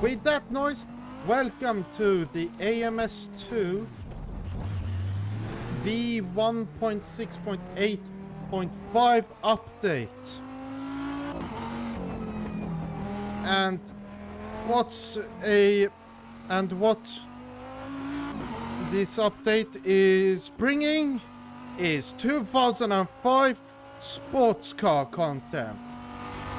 With that noise, welcome to the AMS2 V1.6.8.5 update. And what this update is bringing is 2005 sports car content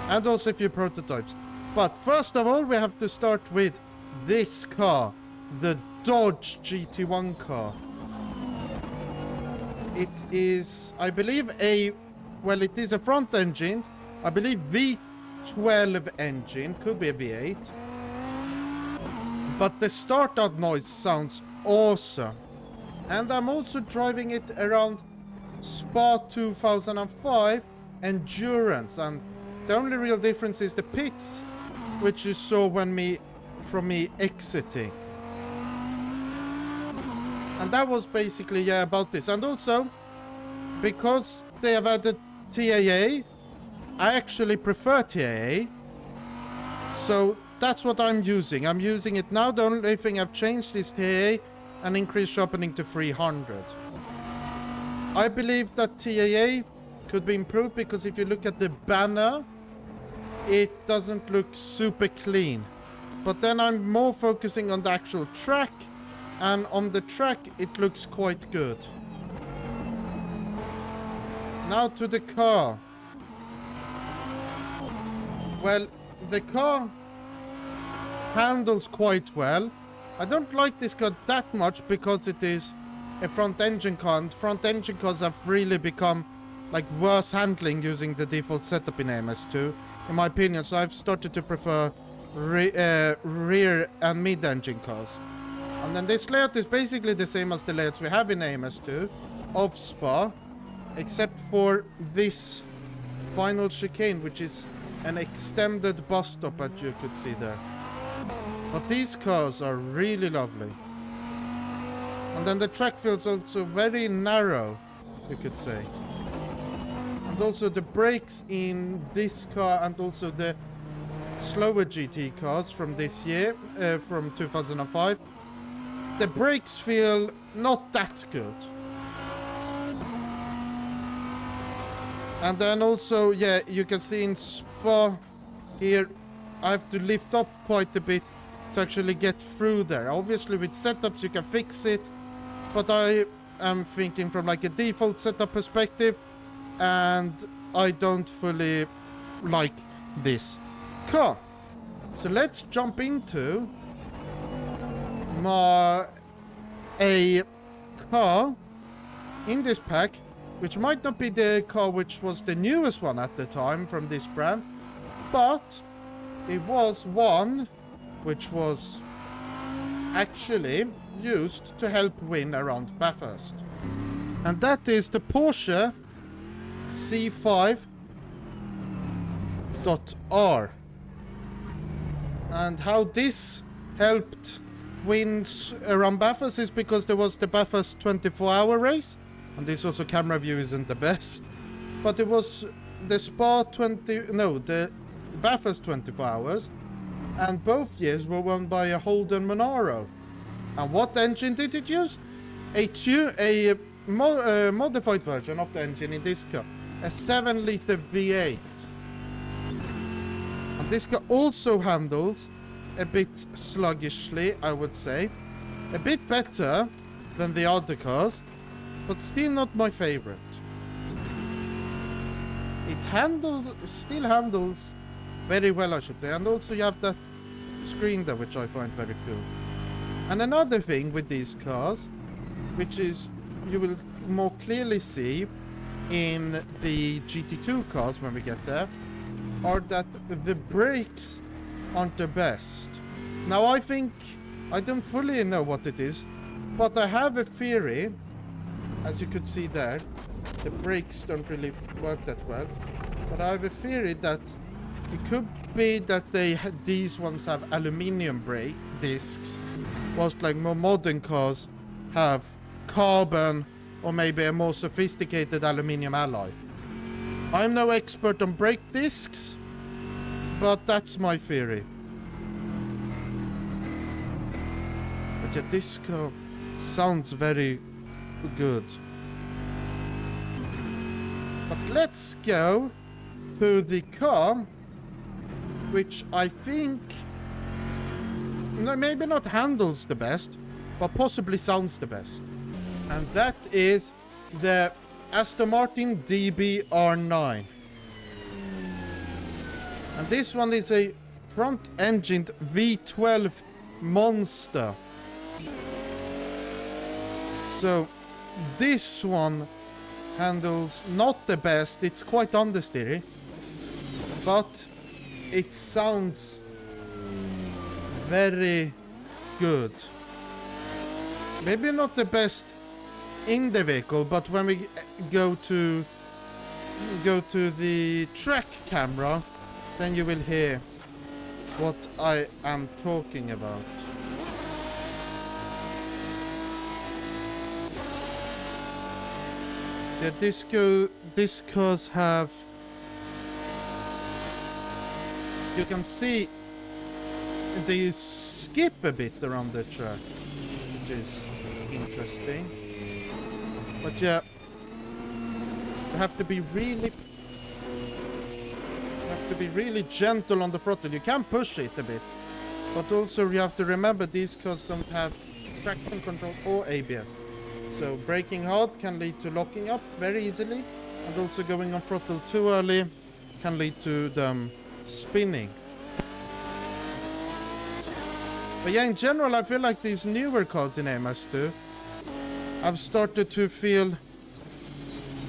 and also a few prototypes. But first of all, we have to start with this car, the Dodge GT1 car. It is, I believe, it is a front engine, I believe V12 engine, could be a V8. But the startup noise sounds awesome. And I'm also driving it around Spa 2005 Endurance, and the only real difference is the pits, which you saw from me exiting. And that was basically about this. And also, because they have added TAA, I actually prefer TAA. So that's what I'm using. I'm using it now. The only thing I've changed is TAA and increased sharpening to 300. I believe that TAA could be improved because if you look at the banner, it doesn't look super clean. But then I'm more focusing on the actual track, and on the track it looks quite good. Now to the car. Well, the car handles quite well. I don't like this car that much because it is a front engine car, and front engine cars have really become like worse handling using the default setup in AMS2, in my opinion. So I've started to prefer rear and mid-engine cars. And then this layout is basically the same as the layouts we have in AMS2 of Spa, except for this final chicane, which is an extended bus stop, as you could see there. But these cars are really lovely. And then the track feels also very narrow, you could say. And also the brakes in this car and also the slower GT cars from this year, from 2005, the brakes feel not that good. And then also, you can see in Spa here, I have to lift off quite a bit to actually get through there. Obviously with setups you can fix it, but I am thinking from like a default setup perspective, and I don't fully like this car. So let's jump into a car in this pack, which might not be the car which was the newest one at the time from this brand, but it was one which was actually used to help win around Bathurst. And that is the Porsche C5R. And how this helped win around Bathurst is because there was the Bathurst 24-hour race, and this also camera view isn't the best, but it was the the Bathurst 24 hours, and both years were won by a Holden Monaro. And what engine did it use? A modified version of the engine in this car, a 7-liter V8. And this car also handles a bit sluggishly, I would say. A bit better than the other cars, but still not my favorite. It still handles very well, I should say. And also you have that screen there, which I find very cool. And another thing with these cars, which is you will more clearly see in the GT2 cars when we get there, are that the brakes aren't the best. Now I don't fully know what it is, but I have a theory. As you could see there, the brakes don't really work that well, but I have a theory that it could be that these ones have aluminium brake discs, whilst like more modern cars have carbon or maybe a more sophisticated aluminium alloy. I'm no expert on brake discs, but that's my theory. But yeah, this car sounds very good. But let's go to the car which I think maybe not handles the best, but possibly sounds the best. And that is the Aston Martin DBR9. And this one is a front-engined V12 monster. So this one handles not the best, it's quite understeery, but it sounds very good. Maybe not the best in the vehicle, but when we go to the track camera, then you will hear what I am talking about. So this cars have, you can see they skip a bit around the track, which is interesting. But yeah, you have to be really gentle on the throttle. You can push it a bit, but also you have to remember these cars don't have traction control or ABS. So braking hard can lead to locking up very easily, and also going on throttle too early can lead to them spinning. But yeah, in general, I feel like these newer cars in MS2 I've started to feel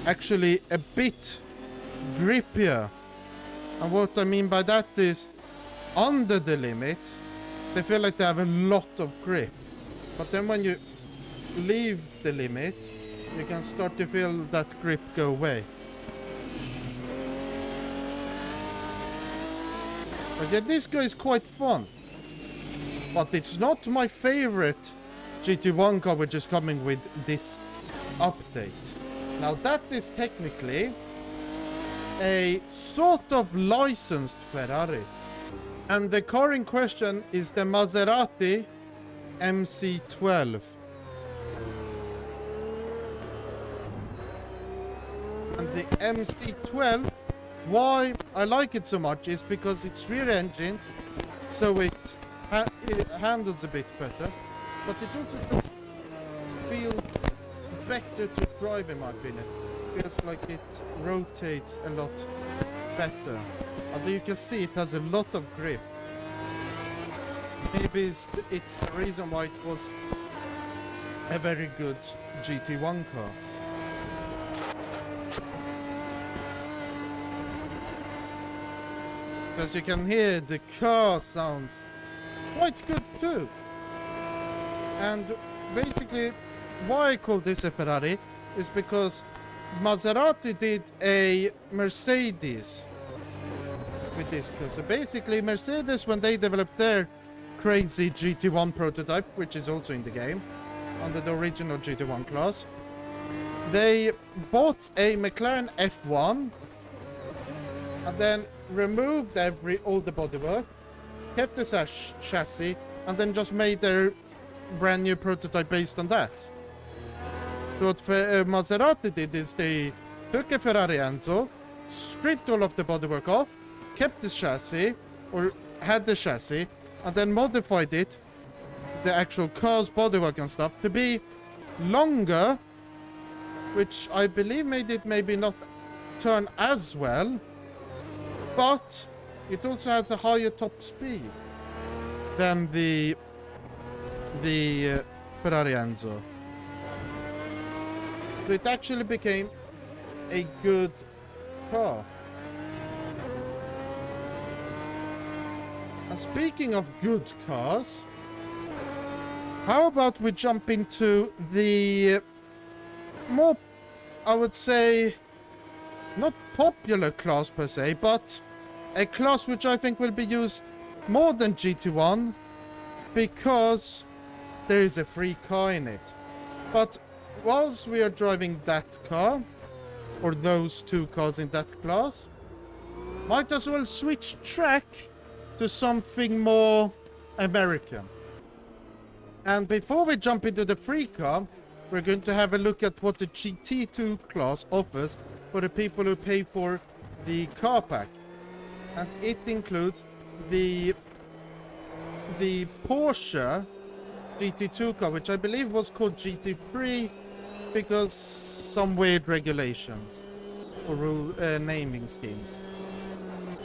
actually a bit grippier. And what I mean by that is, under the limit, they feel like they have a lot of grip. But then when you leave the limit, you can start to feel that grip go away. But yeah, this guy is quite fun. But it's not my favorite GT1 car which is coming with this update. Now that is technically a sort of licensed Ferrari. And the car in question is the Maserati MC12. And the MC12, why I like it so much is because it's rear engine, so it handles a bit better, but it also feels better to drive in my opinion. It feels like it rotates a lot better. Although you can see it has a lot of grip. Maybe it's the reason why it was a very good GT1 car. Because you can hear the car sounds quite good too. And basically why I call this a Ferrari is because Maserati did a Mercedes with this car. So basically Mercedes, when they developed their crazy GT1 prototype, which is also in the game under the original GT1 class, they bought a McLaren F1 and then removed all the bodywork, kept the chassis, and then just made their brand new prototype based on that. So what Maserati did is they took a Ferrari Enzo, stripped all of the bodywork off, kept the chassis, or had the chassis, and then modified it, the actual car's bodywork and stuff, to be longer, which I believe made it maybe not turn as well, but it also has a higher top speed than the Ferrari Enzo. So it actually became a good car. And speaking of good cars, how about we jump into the more, I would say, not popular class per se, but a class which I think will be used more than GT1 because there is a free car in it. But whilst we are driving that car, or those two cars in that class, might as well switch track to something more American. And before we jump into the free car, we're going to have a look at what the GT2 class offers for the people who pay for the car pack. And it includes the Porsche GT2 car, which I believe was called GT3 because some weird regulations or naming schemes.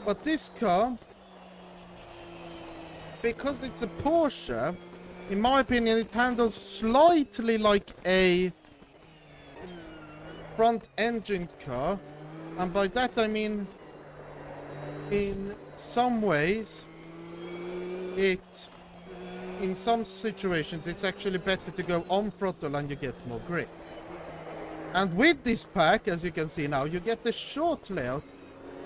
But this car, because it's a Porsche, in my opinion, it handles slightly like a front-engined car. And by that I mean, in some ways, in some situations, it's actually better to go on throttle and you get more grip. And with this pack, as you can see now, you get the short layout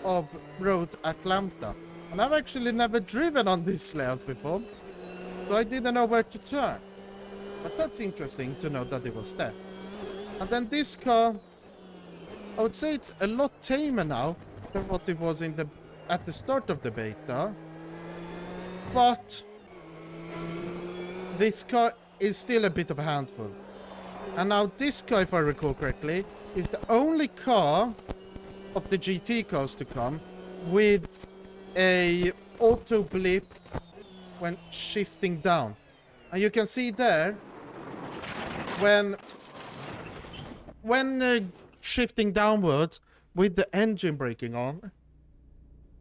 of Road Atlanta. And I've actually never driven on this layout before, so I didn't know where to turn. But that's interesting to know that it was there. And then this car, I would say it's a lot tamer now than what it was at the start of the beta. But this car is still a bit of a handful. And now this car, if I recall correctly, is the only car of the GT cars to come with a auto blip when shifting down. And you can see there, when shifting downwards with the engine braking on,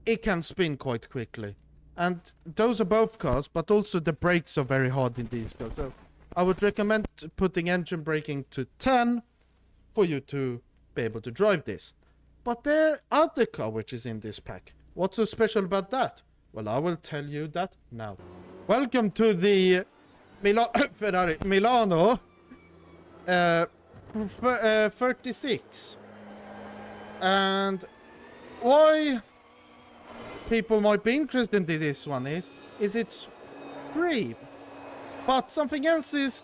it can spin quite quickly. And those are both cars, but also the brakes are very hard in these cars. So I would recommend putting engine braking to 10 for you to be able to drive this. But the other car which is in this pack, what's so special about that? Well, I will tell you that now. Welcome to the Ferrari Milano 36. And why people might be interested in this one is it's free. But something else is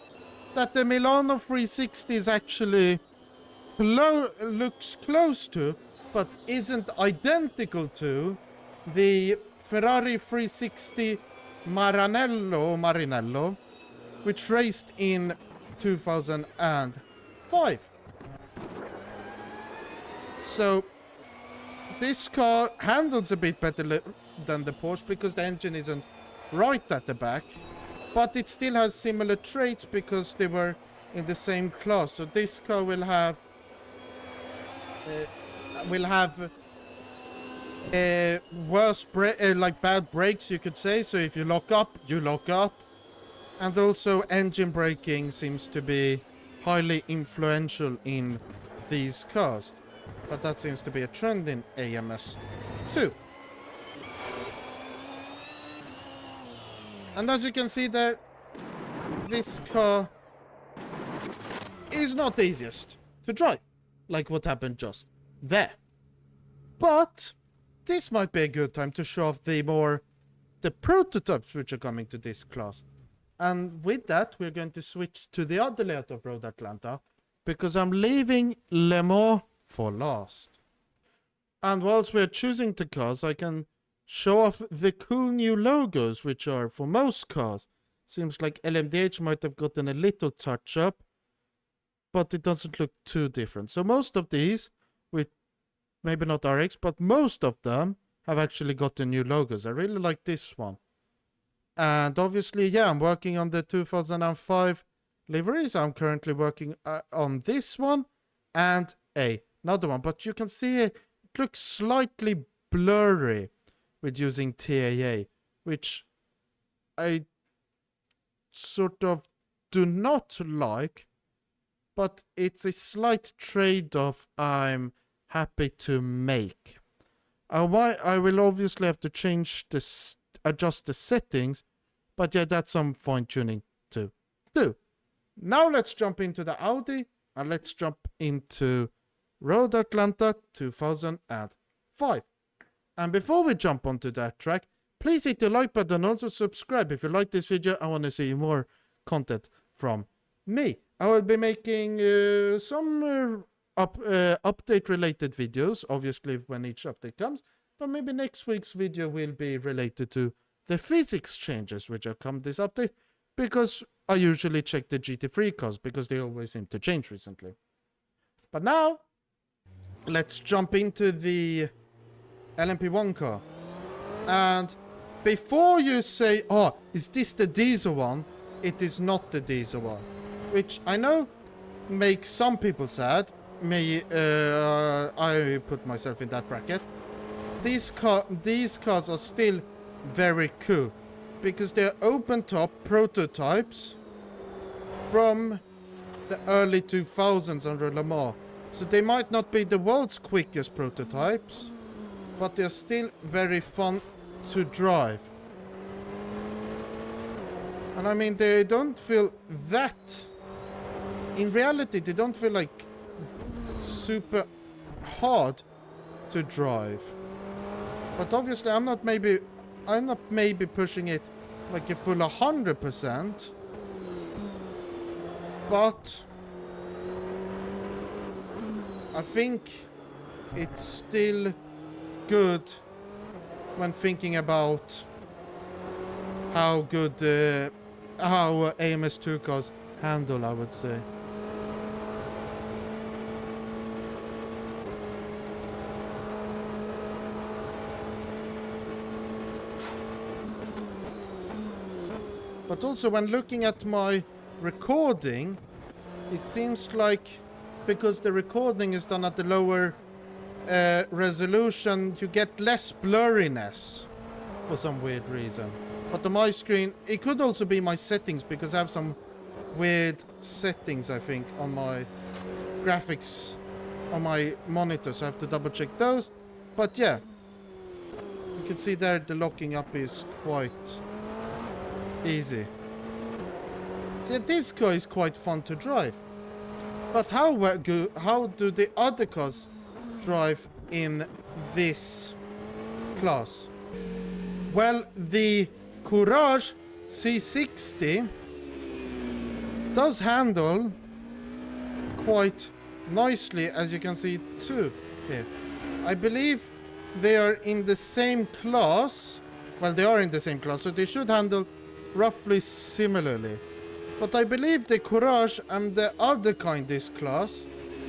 that the Milano 360 is actually looks close to, but isn't identical to, the Ferrari 360 Marinello, which raced in 2005. So this car handles a bit better than the Porsche because the engine isn't right at the back, but it still has similar traits because they were in the same class. So this car will have worse like bad brakes, you could say. So if you lock up, you lock up. And also engine braking seems to be highly influential in these cars. But that seems to be a trend in AMS too. And as you can see there, this car is not the easiest to drive, like what happened just there. But this might be a good time to show off the prototypes which are coming to this class. And with that, we're going to switch to the other layout of Road Atlanta, because I'm leaving Le Mans for last. And whilst we're choosing the cars, I can show off the cool new logos, which are for most cars. Seems like LMDH might have gotten a little touch up, but it doesn't look too different. So most of these, with maybe not RX, but most of them have actually gotten new logos. I really like this one. And obviously, yeah, I'm working on the 2005 liveries. I'm currently working on this one and another one. But you can see it looks slightly blurry with using TAA, which I sort of do not like. But it's a slight trade-off I'm happy to make. I will obviously have to adjust the settings, but yeah, that's some fine-tuning to do. Now let's jump into the Audi, and let's jump into Road Atlanta 2005. And before we jump onto that track, please hit the like button and also subscribe if you like this video. I want to see more content from me. I will be making some update-related videos, obviously when each update comes, but maybe next week's video will be related to the physics changes which have come this update, because I usually check the GT3 cars because they always seem to change recently. But now, let's jump into the LMP1 car. And before you say, oh, is this the diesel one? It is not the diesel one. Which I know makes some people sad. I put myself in that bracket. These cars are still very cool. Because they're open-top prototypes from the early 2000s under Le Mans. So they might not be the world's quickest prototypes, but they're still very fun to drive. And I mean, they don't feel that... In reality, they don't feel like super hard to drive. But obviously, I'm not maybe pushing it like a full 100%. But I think it's still good when thinking about how good how AMS2 cars handle, I would say. But also when looking at my recording, it seems like because the recording is done at the lower resolution, you get less blurriness for some weird reason. But on my screen, it could also be my settings because I have some weird settings, I think, on my graphics on my monitor, so I have to double check those. But yeah, you can see there the locking up is quite easy. See, this car is quite fun to drive. But how do the other cars drive in this class? Well, the Courage C60 does handle quite nicely, as you can see too here. I believe they are in the same class. Well, they are in the same class, so they should handle roughly similarly. But I believe the Courage and the other car in this class,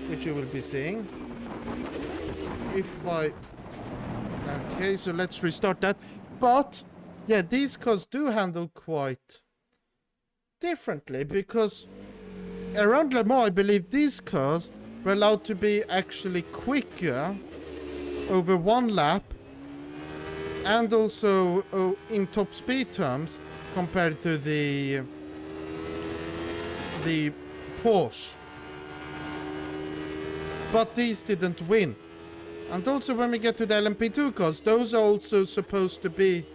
which you will be seeing, okay, so let's restart that. But yeah, these cars do handle quite differently, because around Le Mans, I believe these cars were allowed to be actually quicker over one lap, and also in top speed terms compared to the Porsche. But these didn't win. And also when we get to the LMP2 cars, those are also supposed to be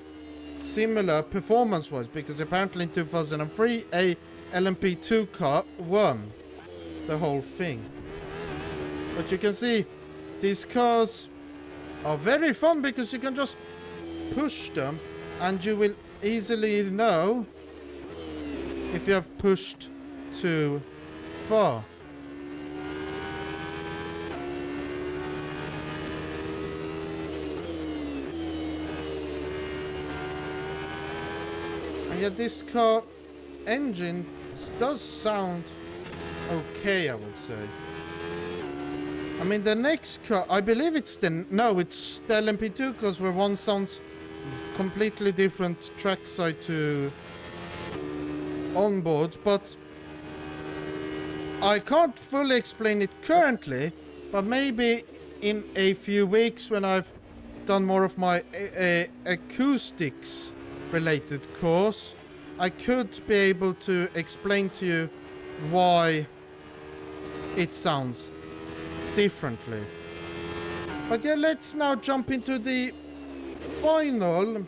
similar performance-wise, because apparently in 2003 a LMP2 car won the whole thing. But you can see these cars are very fun because you can just push them and you will easily know if you have pushed too far. And yet this car engine does sound okay, I would say. I mean, the next car, I believe it's the LMP2 cars where one sounds completely different trackside to onboard, but I can't fully explain it currently, but maybe in a few weeks when I've done more of my acoustics related course, I could be able to explain to you why it sounds differently. But yeah, let's now jump into the final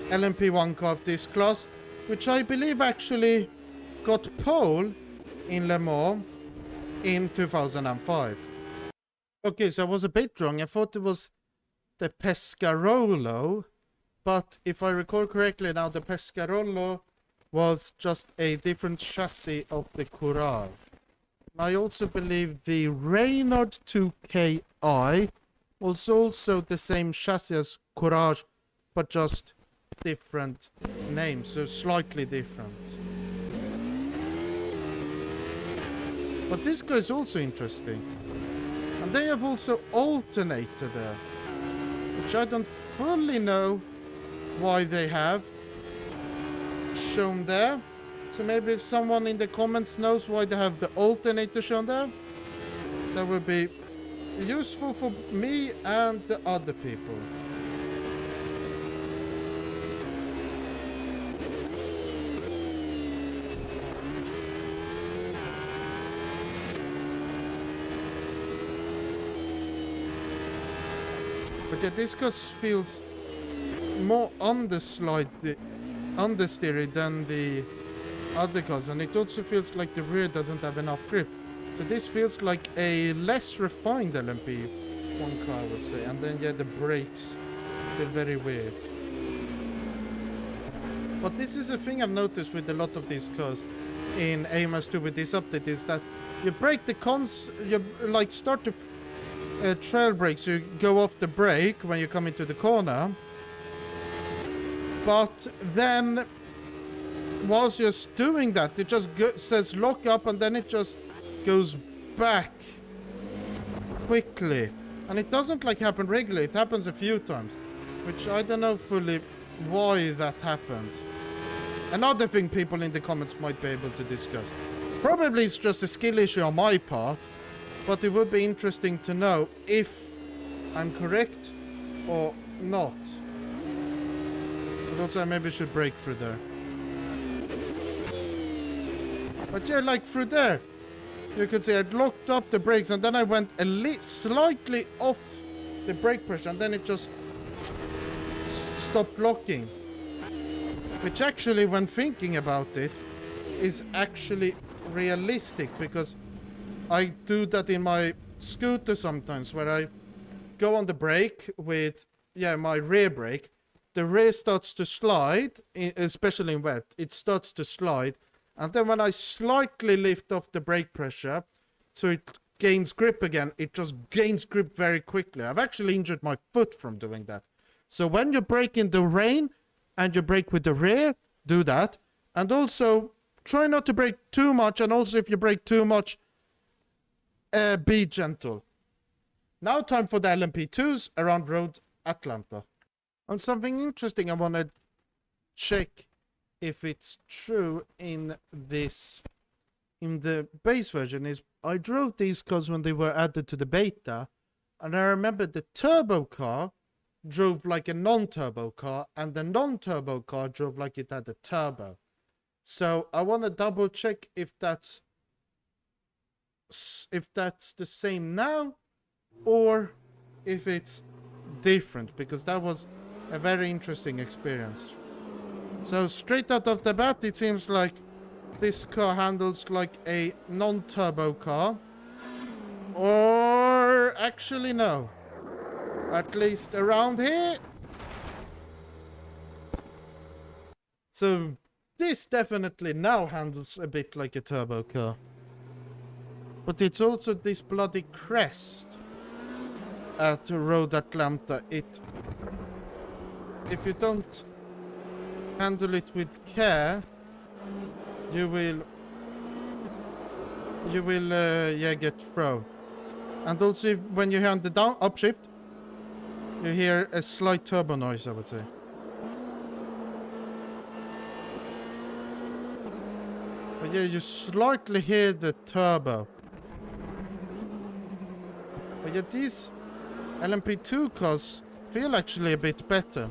LMP1 car of this class, which I believe actually got pole in Le Mans in 2005. Okay, so I was a bit wrong. I thought it was the Pescarolo, but if I recall correctly now, the Pescarolo was just a different chassis of the Courage. I also believe the Reynard 2KI was also the same chassis as Courage, but just different names, so slightly different. But this guy is also interesting. And they have also alternator there, which I don't fully know why they have shown there. So maybe if someone in the comments knows why they have the alternator shown there, that would be useful for me and the other people. But yeah, this car feels more understeery than the other cars, and it also feels like the rear doesn't have enough grip. So this feels like a less refined LMP1 car, I would say. And then yeah, the brakes feel very weird. But this is a thing I've noticed with a lot of these cars in AMS2 with this update, is that you brake the you like start the trail brake, so you go off the brake when you come into the corner. But then whilst you're doing that, it just says lock up, and then it just goes back quickly. And it doesn't like happen regularly, it happens a few times, which I don't know fully why that happens. Another thing people in the comments might be able to discuss. Probably it's just a skill issue on my part, but it would be interesting to know if I'm correct or not. But also I maybe should brake through there. But yeah, like through there, you could see I'd locked up the brakes, and then I went slightly off the brake pressure, and then it just stopped locking. Which actually, when thinking about it, is actually realistic, because I do that in my scooter sometimes, where I go on the brake with, my rear brake. The rear starts to slide, especially in wet. It starts to slide. And then when I slightly lift off the brake pressure, so it gains grip again, it just gains grip very quickly. I've actually injured my foot from doing that. So when you brake in the rain and you brake with the rear, do that. And also, try not to brake too much. And also, if you brake too much, be gentle. Now time for the LMP2s around Road Atlanta. And something interesting I want to check if it's true in the base version is I drove these cars when they were added to the beta, and I remember the turbo car drove like a non-turbo car, and the non-turbo car drove like it had a turbo. So I want to double check if that's the same now, or if it's different, because that was a very interesting experience. So straight out of the bat, it seems like this car handles like a non-turbo car. Or actually no. At least around here. So this definitely now handles a bit like a turbo car. But it's also this bloody crest at Road Atlanta. If you don't handle it with care, you will get thrown. And also when you hand the upshift, you hear a slight turbo noise, I would say. But yeah, you slightly hear the turbo. But yeah, these LMP2 cars feel actually a bit better.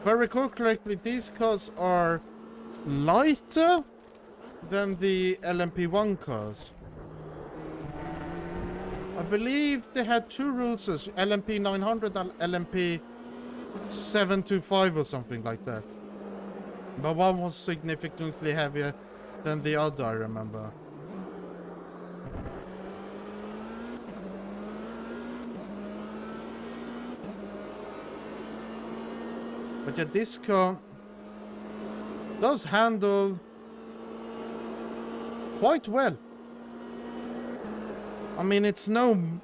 If I recall correctly, these cars are lighter than the LMP1 cars. I believe they had two rules, LMP900 and LMP725 or something like that. But one was significantly heavier than the other, I remember. But yeah, this car does handle quite well. I mean, it's nothing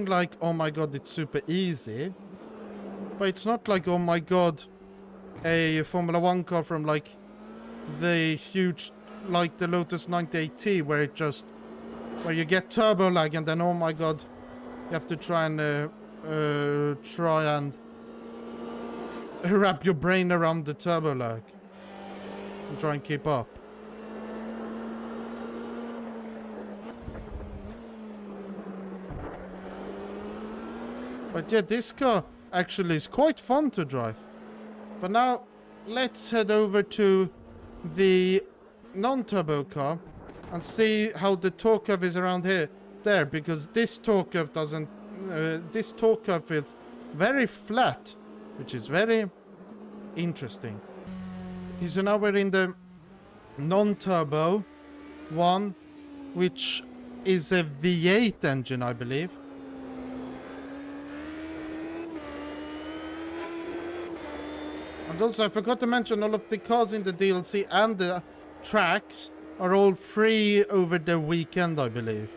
like, oh my god, it's super easy. But it's not like, oh my god, a Formula 1 car from like the huge like the Lotus 98T, where you get turbo lag and then, oh my god, you have to try and wrap your brain around the turbo lag and try and keep up. But yeah, this car actually is quite fun to drive. But now, let's head over to the non-turbo car and see how the torque curve is around there, because this torque curve doesn't, this torque curve feels very flat, which is very interesting. So now we're in the non-turbo one, which is a V8 engine, I believe. And also, I forgot to mention, all of the cars in the DLC and the tracks are all free over the weekend, I believe.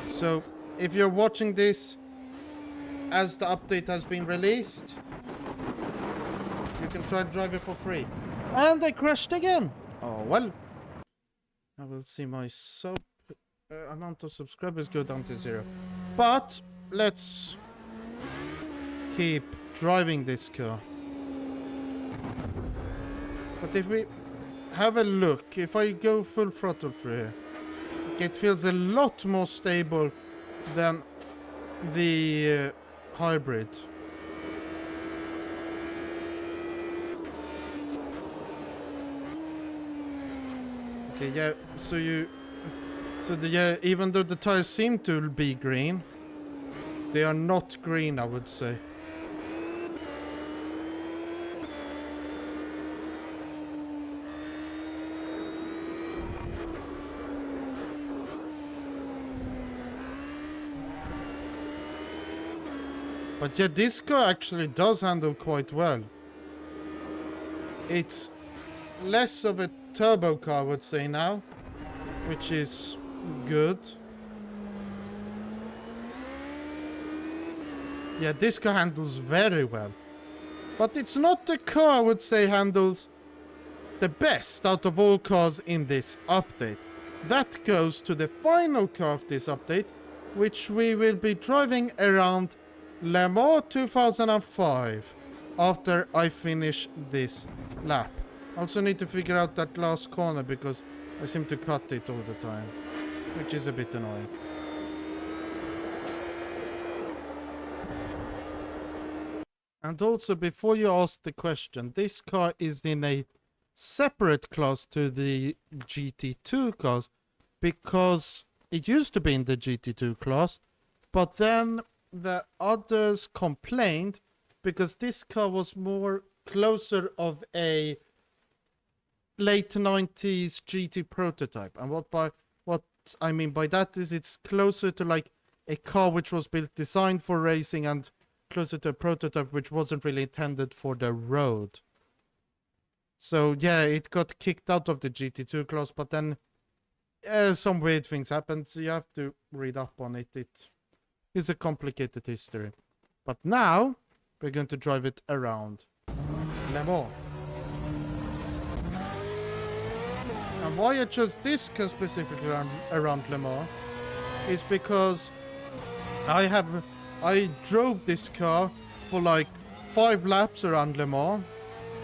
So, if you're watching this as the update has been released, you can try and drive it for free. And I crashed again! Oh, well. I will see my amount of subscribers go down to 0. But, let's keep driving this car. But if we have a look, if I go full throttle through here, it feels a lot more stable than the hybrid. Okay, yeah, even though the tires seem to be green, they are not green, I would say. But yeah, this car actually does handle quite well. It's less of a turbo car, I would say now, which is good. Yeah, this car handles very well. But it's not the car I would say handles the best out of all cars in this update. That goes to the final car of this update, which we will be driving around Le Mans 2005 after I finish this lap. I also need to figure out that last corner because I seem to cut it all the time, which is a bit annoying. And also, before you ask the question, this car is in a separate class to the GT2 cars because it used to be in the GT2 class, but then the others complained because this car was more closer of a late 90s GT prototype. And what I mean by that is it's closer to like a car which was designed for racing and closer to a prototype which wasn't really intended for the road. So yeah, it got kicked out of the GT2 class, but then some weird things happened, so you have to read up on it. It is a complicated history. But now, we're going to drive it around Le Mans. And why I chose this car specifically around Le Mans is because I drove this car for like 5 laps around Le Mans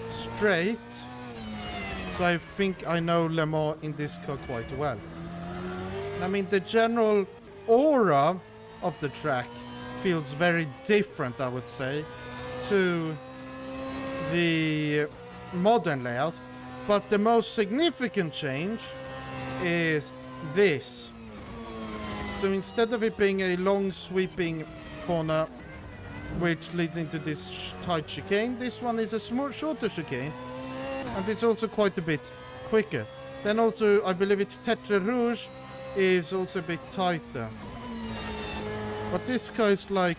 straight. So I think I know Le Mans in this car quite well. I mean, the general aura of the track feels very different, I would say, to the modern layout. But the most significant change is this. So instead of it being a long sweeping corner which leads into this tight chicane, this one is a shorter chicane, and it's also quite a bit quicker. Then also, I believe it's Tetre Rouge is also a bit tighter. But this car is like,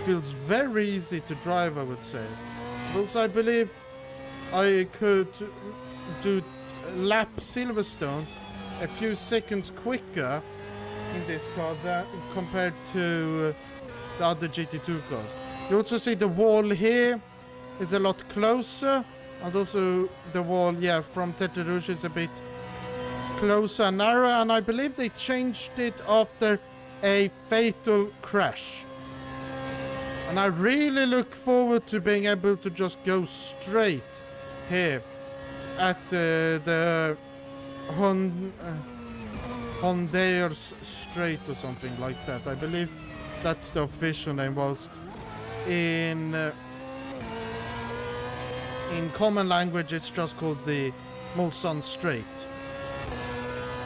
feels very easy to drive, I would say. Also, I believe I could do lap Silverstone a few seconds quicker in this car than compared to the other GT2 cars. You also see the wall here is a lot closer, And also the wall, yeah, from Tete Rouge is a bit closer and narrow, and I believe they changed it after a fatal crash. And I really look forward to being able to just go straight here at the Hondeers Strait or something like that. I believe that's the official name, whilst in common language it's just called the Mulsanne Strait.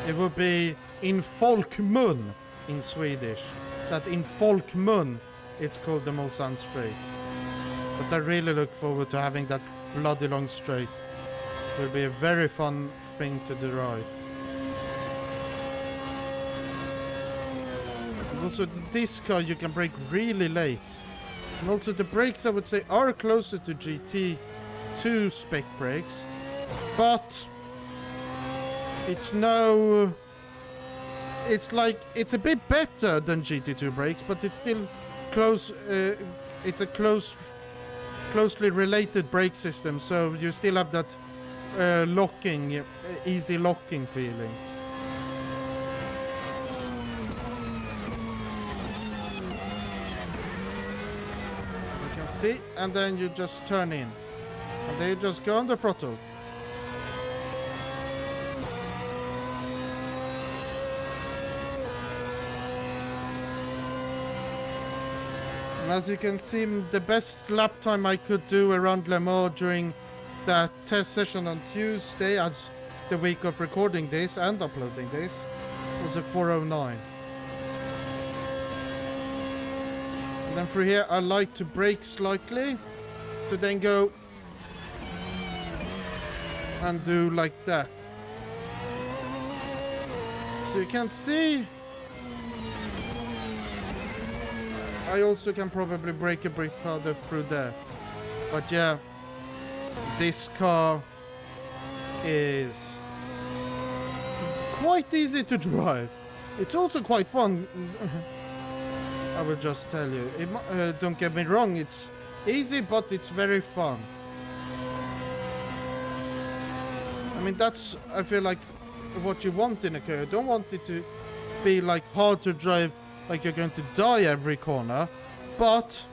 It would be in folkmun in Swedish, that in folkmun it's called the Mulsanne Strait. But I really look forward to having that bloody long straight. It will be a very fun thing to drive. And also this car you can brake really late. And also the brakes I would say are closer to GT2 spec brakes. But it's no... It's like, it's a bit better than GT2 brakes, but it's still close. It's a closely related brake system, so you still have that locking, easy locking feeling. You can see, and then you just turn in, and then you just go on the throttle. And as you can see, the best lap time I could do around Le Mans during that test session on Tuesday, as the week of recording this and uploading this, was a 4:09. And then through here, I like to brake slightly to then go and do like that. So you can see, I also can probably brake a bit harder through there. But yeah, this car is quite easy to drive. It's also quite fun. I will just tell you. Don't get me wrong, it's easy, but it's very fun. I mean, that's, I feel like, what you want in a car. You don't want it to be like hard to drive, like you're going to die every corner, but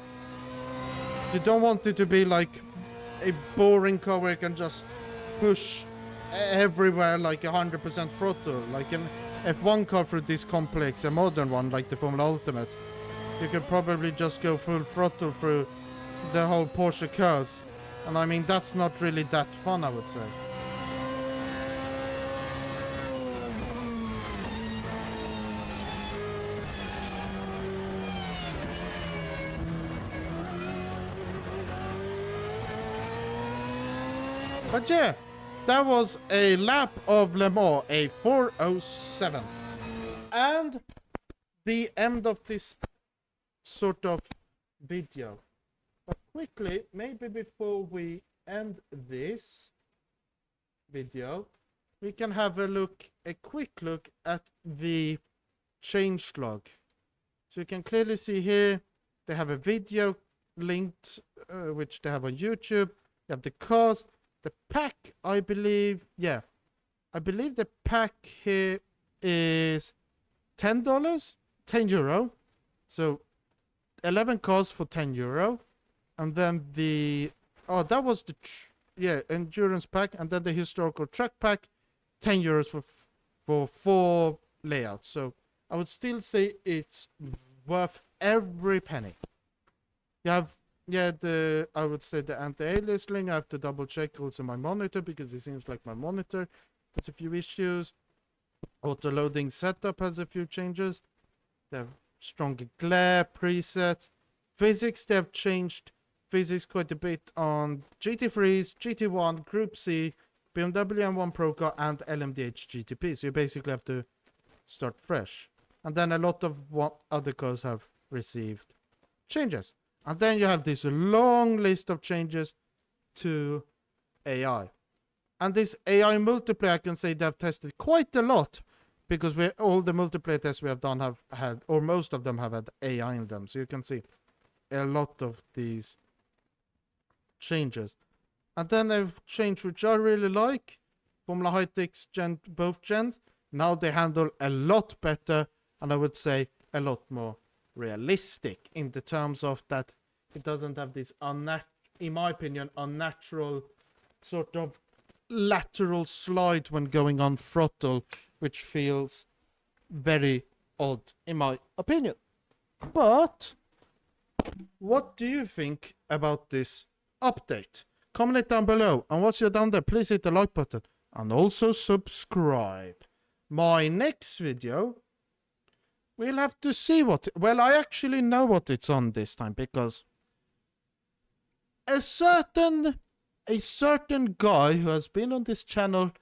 you don't want it to be like a boring car where you can just push everywhere like 100% throttle, like an F1 car through this complex, a modern one like the Formula Ultimates. You could probably just go full throttle through the whole Porsche cars, and I mean that's not really that fun, I would say. But yeah, that was a lap of Le Mans, a 4:07. And the end of this sort of video. But quickly, maybe before we end this video, we can have a quick look at the changelog. So you can clearly see here, they have a video linked, which they have on YouTube. You have the cars. The pack, I believe, yeah. I believe the pack here is $10, €10. So 11 cars for €10. And then that was the, endurance pack. And then the historical track pack, €10 for 4 layouts. So I would still say it's worth every penny. You have... Yeah, I would say the anti-aliasing. I have to double check also my monitor, because it seems like my monitor has a few issues. Auto-loading setup has a few changes. They have stronger glare preset. Physics, they have changed physics quite a bit on GT3s, GT1, Group C, BMW M1 Pro Car, and LMDH GTP. So you basically have to start fresh. And then a lot of other cars have received changes. And then you have this long list of changes to AI. And this AI multiplayer, I can say they've tested quite a lot, because all the multiplayer tests we have done have had, or most of them have had AI in them. So you can see a lot of these changes. And then they've changed, which I really like. Formula High-Tech's both gens. Now they handle a lot better, and I would say a lot more realistic in the terms of that it doesn't have this, in my opinion, unnatural sort of lateral slide when going on throttle, which feels very odd in my opinion. But what do you think about this update? Comment it down below, and once you're down there, please hit the like button and also subscribe. My next video, we'll have to see what... Well, I actually know what it's on this time, because a certain guy who has been on this channel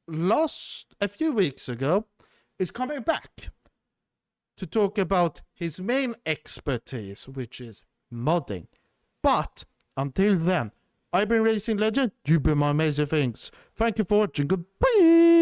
a few weeks ago is coming back to talk about his main expertise, which is modding. But until then, I've been Racing Legend. You've been my amazing things. Thank you for watching. Goodbye.